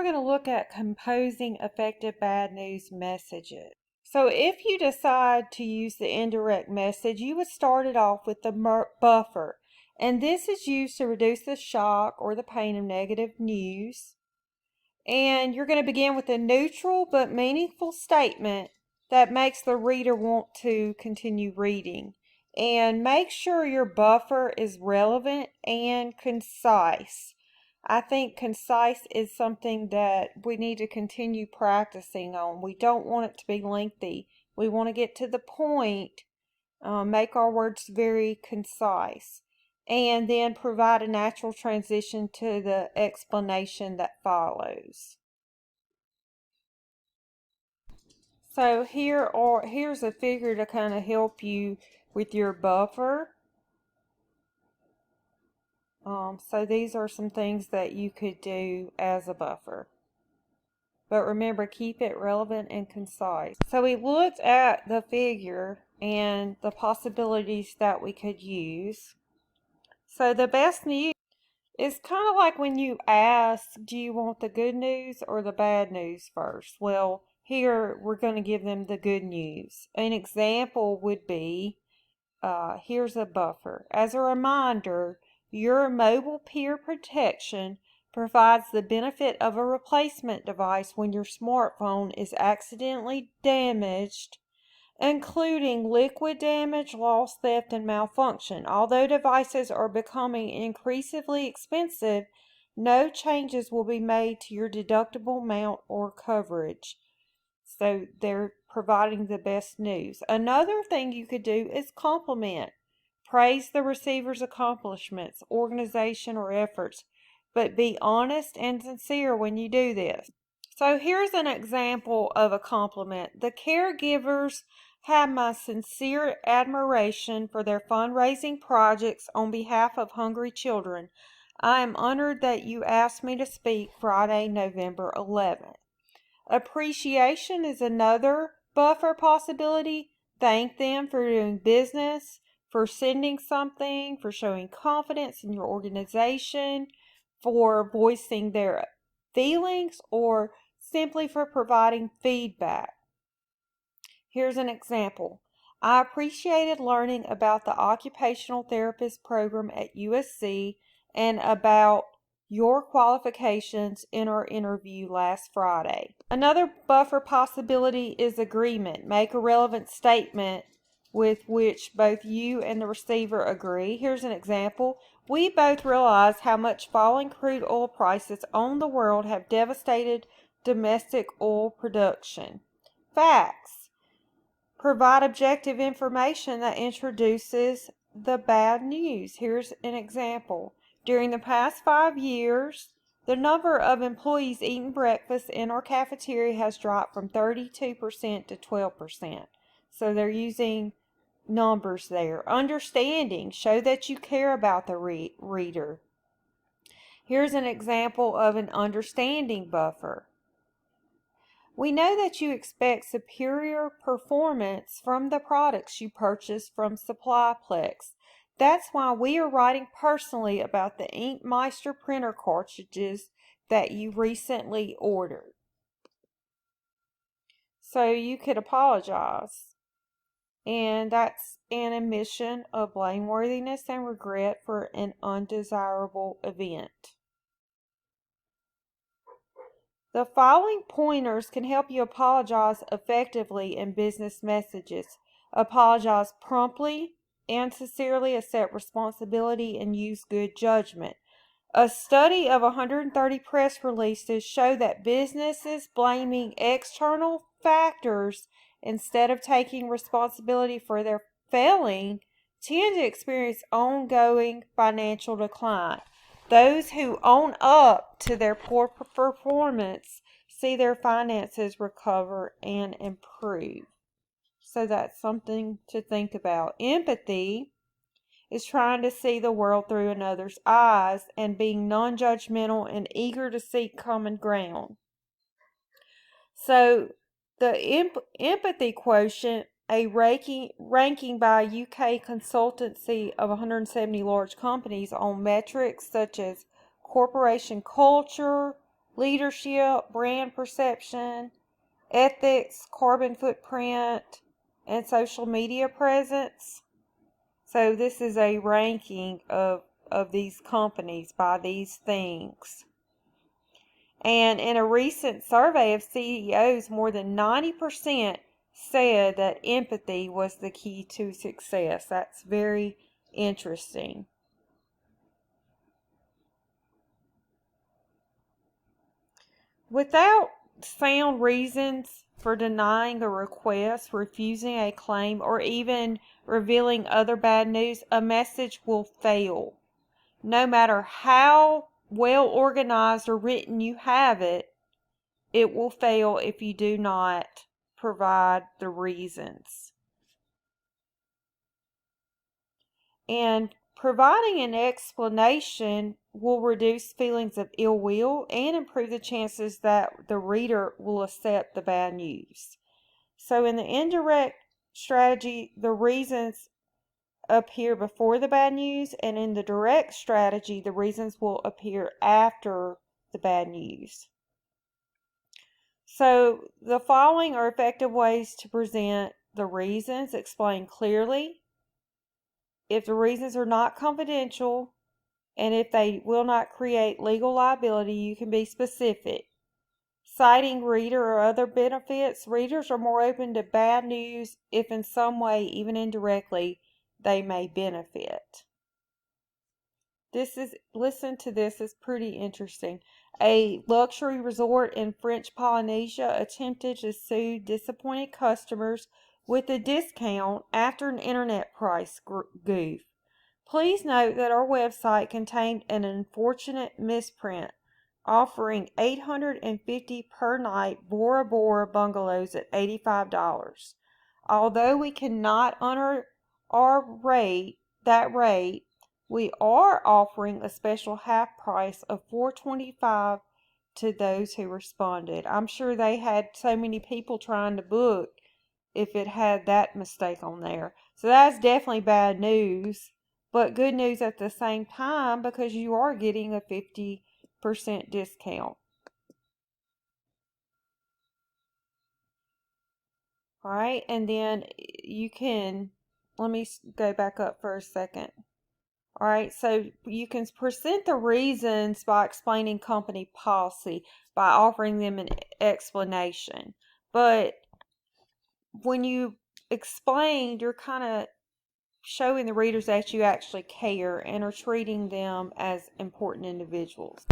we're going to look at composing effective bad news messages. So if you decide to use the indirect message, you would start it off with the buffer. And this is used to reduce the shock or the pain of negative news. And you're going to begin with a neutral but meaningful statement that makes the reader want to continue reading. And make sure your buffer is relevant and concise. I think concise is something that we need to continue practicing on. We don't want it to be lengthy. We want to get to the point, make our words very concise, and then provide a natural transition to the explanation that follows. So here's a figure to kind of help you with your buffer. So these are some things that you could do as a buffer. But remember, keep it relevant and concise. So we looked at the figure and the possibilities that we could use. So the best news is kind of like when you ask, do you want the good news or the bad news first? Well, here we're going to give them the good news. An example would be, here's a buffer. As a reminder, your mobile peer protection provides the benefit of a replacement device when your smartphone is accidentally damaged, including liquid damage, loss, theft, and malfunction. Although devices are becoming increasingly expensive, no changes will be made to your deductible amount or coverage. So they're providing the best news. Another thing you could do is compliment. Praise the receiver's accomplishments, organization, or efforts, but be honest and sincere when you do this. So here's an example of a compliment. The caregivers have my sincere admiration for their fundraising projects on behalf of hungry children. I am honored that you asked me to speak Friday, November 11th. Appreciation is another buffer possibility. Thank them for doing business, for sending something, for showing confidence in your organization, for voicing their feelings, or simply for providing feedback. Here's an example. I appreciated learning about the occupational therapist program at USC and about your qualifications in our interview last Friday. Another buffer possibility is agreement. Make a relevant statement with which both you and the receiver agree. Here's an example. We both realize how much falling crude oil prices on the world have devastated domestic oil production. Facts. Provide objective information that introduces the bad news. Here's an example. During the past 5 years, the number of employees eating breakfast in our cafeteria has dropped from 32% to 12%. So they're using numbers there. Understanding. Show that you care about the reader. Here's an example of an understanding buffer. We know that you expect superior performance from the products you purchase from SupplyPlex. That's why we are writing personally about the Inkmeister printer cartridges that you recently ordered. So you could apologize. And that's an admission of blameworthiness and regret for an undesirable event. The following pointers can help you apologize effectively in business messages. Apologize promptly and sincerely, accept responsibility, and use good judgment. A study of 130 press releases show that businesses blaming external factors instead of taking responsibility for their failing tend to experience ongoing financial decline. Those who own up to their poor performance see their finances recover and improve. So that's something to think about. Empathy is trying to see the world through another's eyes and being non-judgmental and eager to seek common ground. So the empathy quotient, a ranking by UK consultancy of 170 large companies on metrics such as corporation culture, leadership, brand perception, ethics, carbon footprint, and social media presence. So this is a ranking of these companies by these things. And in a recent survey of CEOs, more than 90% said that empathy was the key to success. That's very interesting. Without sound reasons for denying a request, refusing a claim, or even revealing other bad news, a message will fail. No matter how well organized or written you have it, it will fail if you do not provide the reasons. And providing an explanation will reduce feelings of ill will and improve the chances that the reader will accept the bad news. So in the indirect strategy, the reasons appear before the bad news, and in the direct strategy, the reasons will appear after the bad news. So the following are effective ways to present the reasons. Explain clearly. If the reasons are not confidential, and if they will not create legal liability, you can be specific. Citing reader or other benefits, readers are more open to bad news if in some way, even indirectly, they may benefit. Listen to this, it's pretty interesting. A luxury resort in French Polynesia attempted to sue disappointed customers with a discount after an internet price goof. Please note that our website contained an unfortunate misprint offering $850 per night Bora Bora bungalows at $85. Although we cannot honor that rate, we are offering a special half price of $425 to those who responded. I'm sure they had so many people trying to book if it had that mistake on there. So that's definitely bad news, but good news at the same time because you are getting a 50% discount. All right, and then you can, let me go back up for a second. All right, so you can present the reasons by explaining company policy, by offering them an explanation. But when you explain, you're kind of showing the readers that you actually care and are treating them as important individuals.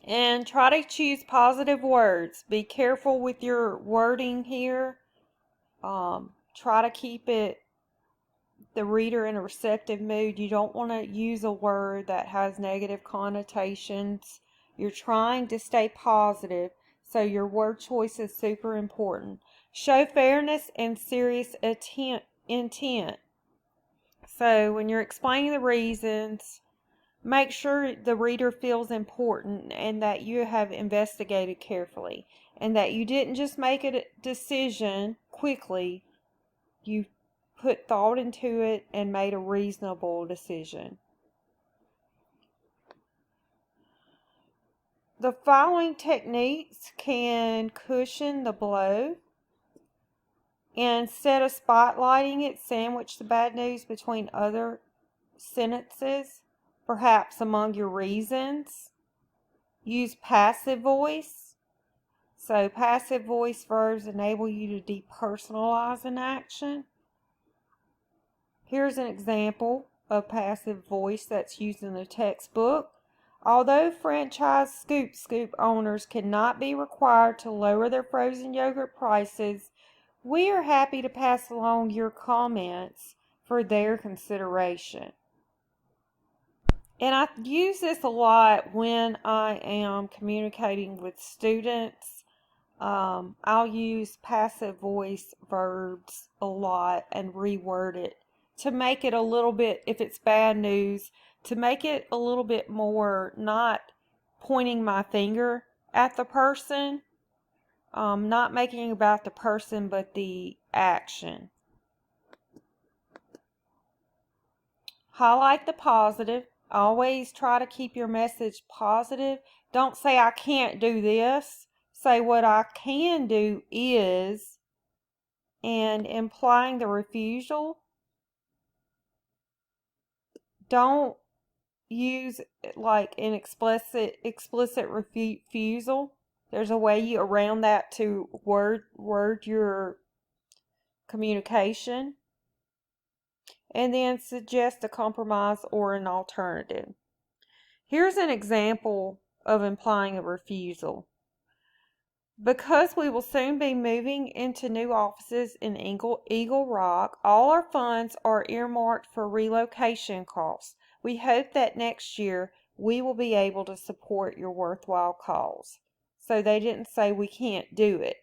And try to choose positive words. Be careful with your wording here. Try to keep the reader in a receptive mood. You don't want to use a word that has negative connotations. You're trying to stay positive, so your word choice is super important. Show fairness and serious intent. So when you're explaining the reasons, make sure the reader feels important and that you have investigated carefully and that you didn't just make a decision quickly. You put thought into it and made a reasonable decision. The following techniques can cushion the blow. Instead of spotlighting it, sandwich the bad news between other sentences, perhaps among your reasons. Use passive voice. So passive voice verbs enable you to depersonalize an action. Here's an example of passive voice that's used in the textbook. Although franchise Scoop owners cannot be required to lower their frozen yogurt prices, we are happy to pass along your comments for their consideration. And I use this a lot when I am communicating with students. I'll use passive voice verbs a lot and reword it to make it a little bit, if it's bad news, to make it a little bit more not pointing my finger at the person, not making it about the person but the action. Highlight the positive. Always try to keep your message positive. Don't say, I can't do this. Say, what I can do is, and implying the refusal. Don't use like an explicit refusal. There's a way around that to word your communication. And then suggest a compromise or an alternative. Here's an example of implying a refusal. Because we will soon be moving into new offices in Eagle Rock, all our funds are earmarked for relocation costs. We hope that next year we will be able to support your worthwhile cause. So they didn't say we can't do it.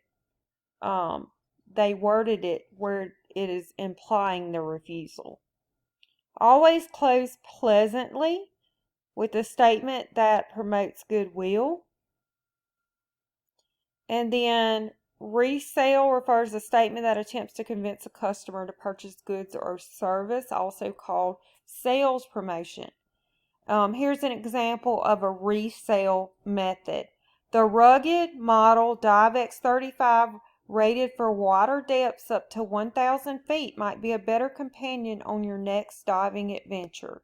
They worded it where it is implying the refusal. Always close pleasantly with a statement that promotes goodwill. And then resale refers to a statement that attempts to convince a customer to purchase goods or service, also called sales promotion. Here's an example of a resale method. The rugged model Divex 35 rated for water depths up to 1,000 feet might be a better companion on your next diving adventure.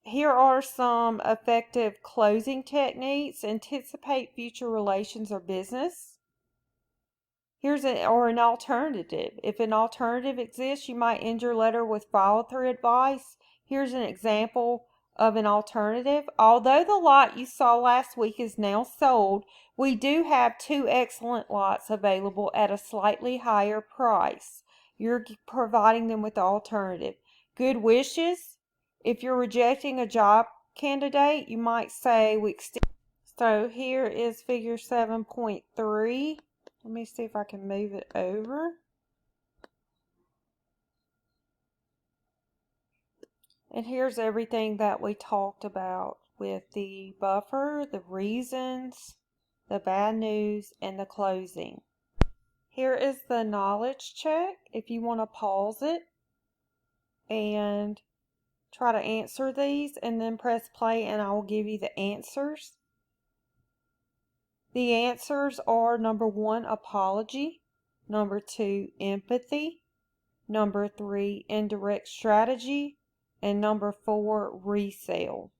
Here are some effective closing techniques. Anticipate future relations or business. Here's an alternative. If an alternative exists, you might end your letter with follow-through advice. Here's an example of an alternative. Although the lot you saw last week is now sold, we do have 2 excellent lots available at a slightly higher price. You're providing them with the alternative. Good wishes. If you're rejecting a job candidate, you might say we extend. So here is figure 7.3. Let me see if I can move it over. And here's everything that we talked about with the buffer, the reasons, the bad news, and the closing. Here is the knowledge check. If you want to pause it and try to answer these and then press play and I will give you the answers. The answers are number 1, apology, number 2, empathy, number 3, indirect strategy, and number 4, resale.